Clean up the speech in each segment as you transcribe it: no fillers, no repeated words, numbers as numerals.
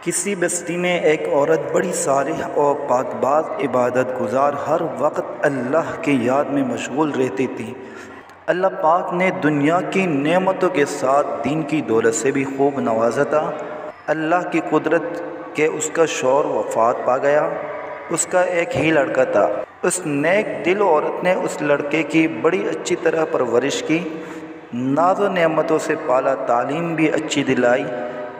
کسی بستی میں ایک عورت بڑی صالح اور پاک باز عبادت گزار ہر وقت اللہ کی یاد میں مشغول رہتی تھی۔ اللہ پاک نے دنیا کی نعمتوں کے ساتھ دین کی دولت سے بھی خوب نوازا تھا۔ اللہ کی قدرت کہ اس کا شوہر وفات پا گیا۔ اس کا ایک ہی لڑکا تھا۔ اس نیک دل عورت نے اس لڑکے کی بڑی اچھی طرح پرورش کی، ناز و نعمتوں سے پالا، تعلیم بھی اچھی دلائی۔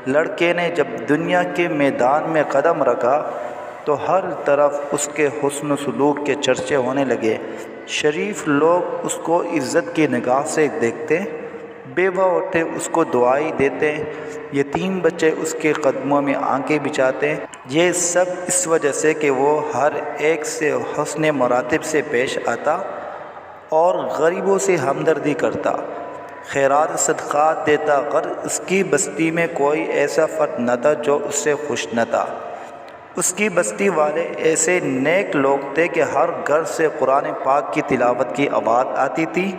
لڑکے نے جب دنیا کے میدان میں قدم رکھا تو ہر طرف اس کے حسن و سلوک کے چرچے ہونے لگے۔ شریف لوگ اس کو عزت کی نگاہ سے دیکھتے، بیوہ عورتیں اس کو دعائیں دیتے، یتیم بچے اس کے قدموں میں آنکھیں بچھاتے۔ یہ سب اس وجہ سے کہ وہ ہر ایک سے حسن مراتب سے پیش آتا اور غریبوں سے ہمدردی کرتا، خیرات صدقات دیتا۔ غرض اس کی بستی میں کوئی ایسا فرد نہ تھا جو اس سے خوش نہ تھا۔ اس کی بستی والے ایسے نیک لوگ تھے کہ ہر گھر سے قرآن پاک کی تلاوت کی آواز آتی تھی،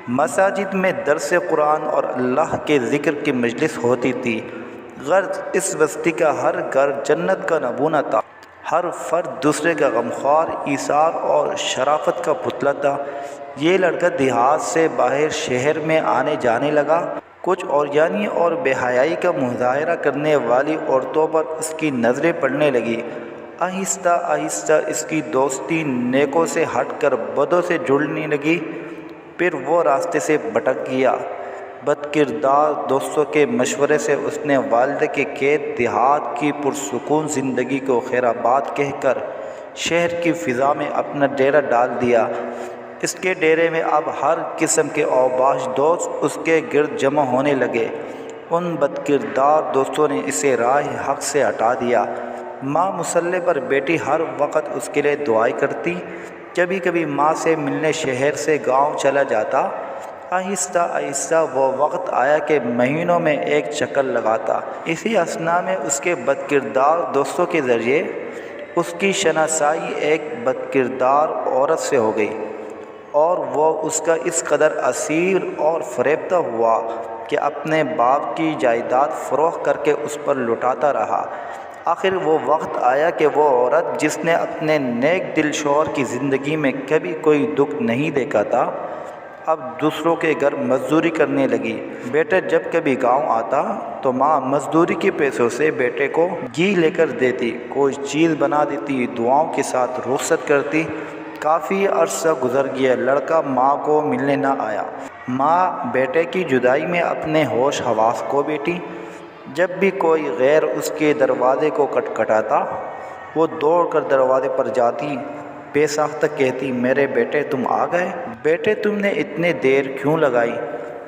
مساجد میں درس قرآن اور اللہ کے ذکر کی مجلس ہوتی تھی۔ غرض اس بستی کا ہر گھر جنت کا نمونہ تھا۔ ہر فرد دوسرے کا غمخوار، ایثار اور شرافت کا پتلا تھا۔ یہ لڑکا دیہات سے باہر شہر میں آنے جانے لگا۔ کچھ عریانی اور بے حیائی کا مظاہرہ کرنے والی عورتوں پر اس کی نظریں پڑنے لگیں۔ آہستہ آہستہ اس کی دوستی نیکوں سے ہٹ کر بدوں سے جڑنے لگی۔ پھر وہ راستے سے بھٹک گیا۔ بد کردار دوستوں کے مشورے سے اس نے والدہ کے قید دیہات کی پرسکون زندگی کو خیر آباد کہہ کر شہر کی فضا میں اپنا ڈیرا ڈال دیا۔ اس کے ڈیرے میں اب ہر قسم کے اوباش دوست اس کے گرد جمع ہونے لگے۔ ان بد کردار دوستوں نے اسے راہ حق سے ہٹا دیا۔ ماں مصلی پر بیٹی ہر وقت اس کے لیے دعائیں کرتی۔ کبھی کبھی ماں سے ملنے شہر سے گاؤں چلا جاتا۔ آہستہ آہستہ وہ وقت آیا کہ مہینوں میں ایک چکر لگاتا۔ اسی اثنا میں اس کے بد کردار دوستوں کے ذریعے اس کی شناسائی ایک بد کردار عورت سے ہو گئی اور وہ اس کا اس قدر اسیر اور فریبتا ہوا کہ اپنے باپ کی جائیداد فروخت کر کے اس پر لٹاتا رہا۔ آخر وہ وقت آیا کہ وہ عورت جس نے اپنے نیک دل شوہر کی زندگی میں کبھی کوئی دکھ نہیں دیکھا تھا، اب دوسروں کے گھر مزدوری کرنے لگی۔ بیٹا جب کبھی گاؤں آتا تو ماں مزدوری کے پیسوں سے بیٹے کو گھی لے کر دیتی، کوئی چیز بنا دیتی، دعاؤں کے ساتھ رخصت کرتی۔ کافی عرصہ گزر گیا، لڑکا ماں کو ملنے نہ آیا۔ ماں بیٹے کی جدائی میں اپنے ہوش حواس کھو بیٹھی۔ جب بھی کوئی غیر اس کے دروازے کو کھٹکھٹاتا، وہ دوڑ کر دروازے پر جاتی، بے ساختہ کہتی، میرے بیٹے تم آ گئے؟ بیٹے تم نے اتنے دیر کیوں لگائی؟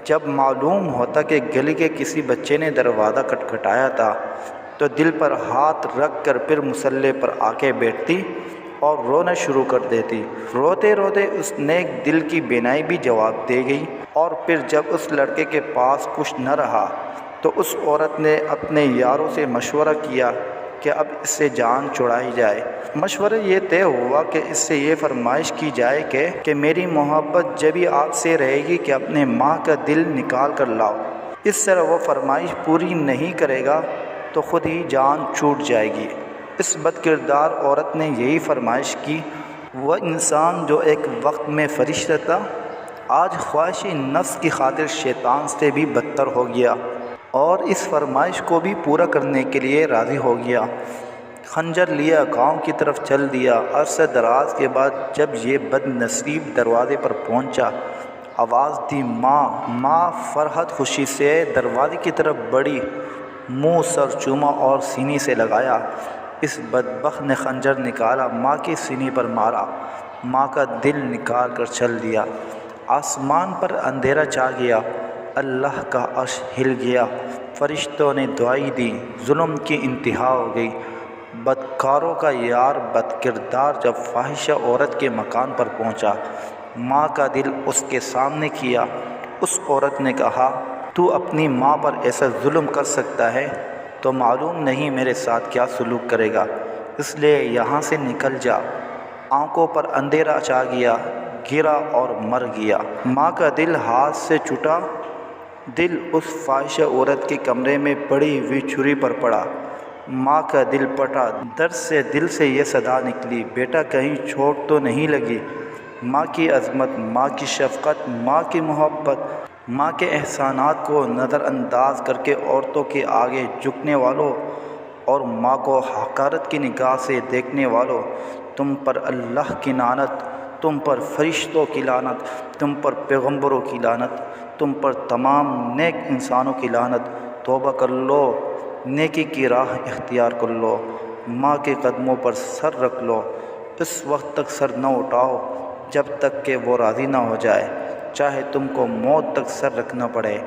جب معلوم ہوتا کہ گلی کے کسی بچے نے دروازہ کھٹکھٹایا تھا تو دل پر ہاتھ رکھ کر پھر مصلی پر آ کے بیٹھتی اور رونا شروع کر دیتی۔ روتے روتے اس نیک دل کی بینائی بھی جواب دے گئی۔ اور پھر جب اس لڑکے کے پاس کچھ نہ رہا تو اس عورت نے اپنے یاروں سے مشورہ کیا کہ اب اس سے جان چھڑائی جائے۔ مشورہ یہ طے ہوا کہ اس سے یہ فرمائش کی جائے کہ میری محبت جبھی آپ سے رہے گی کہ اپنے ماں کا دل نکال کر لاؤ۔ اس طرح وہ فرمائش پوری نہیں کرے گا تو خود ہی جان چھوٹ جائے گی۔ اس بد کردار عورت نے یہی فرمائش کی۔ وہ انسان جو ایک وقت میں فرشتہ تھا، آج خواہش نفس کی خاطر شیطان سے بھی بدتر ہو گیا اور اس فرمائش کو بھی پورا کرنے کے لیے راضی ہو گیا۔ خنجر لیا، گاؤں کی طرف چل دیا۔ عرصہ دراز کے بعد جب یہ بد نصیب دروازے پر پہنچا، آواز دی، ماں! ماں فرحت خوشی سے دروازے کی طرف بڑھی، منہ سر چوما اور سینے سے لگایا۔ اس بدبخت نے خنجر نکالا، ماں کے سینے پر مارا، ماں کا دل نکال کر چل دیا۔ آسمان پر اندھیرا چھا گیا، اللہ کا عرش ہل گیا، فرشتوں نے دعائیں دی، ظلم کی انتہا ہو گئی۔ بدکاروں کا یار بد کردار جب فاحشہ عورت کے مکان پر پہنچا، ماں کا دل اس کے سامنے کیا۔ اس عورت نے کہا، تو اپنی ماں پر ایسا ظلم کر سکتا ہے تو معلوم نہیں میرے ساتھ کیا سلوک کرے گا، اس لیے یہاں سے نکل جا۔ آنکھوں پر اندھیرا چھا گیا، گرا اور مر گیا۔ ماں کا دل ہاتھ سے چھوٹا، دل اس فاحشہ عورت کے کمرے میں پڑی ہوئی چھری پر پڑا۔ ماں کا دل پھٹا، درد سے دل سے یہ صدا نکلی، بیٹا کہیں چوٹ تو نہیں لگی؟ ماں کی عظمت، ماں کی شفقت، ماں کی محبت، ماں کے احسانات کو نظر انداز کر کے عورتوں کے آگے جھکنے والوں اور ماں کو حقارت کی نگاہ سے دیکھنے والوں، تم پر اللہ کی لعنت، تم پر فرشتوں کی لعنت، تم پر پیغمبروں کی لعنت، تم پر تمام نیک انسانوں کی لعنت۔ توبہ کر لو، نیکی کی راہ اختیار کر لو، ماں کے قدموں پر سر رکھ لو، اس وقت تک سر نہ اٹھاؤ جب تک کہ وہ راضی نہ ہو جائے، چاہے تم کو موت تک سر رکھنا پڑے۔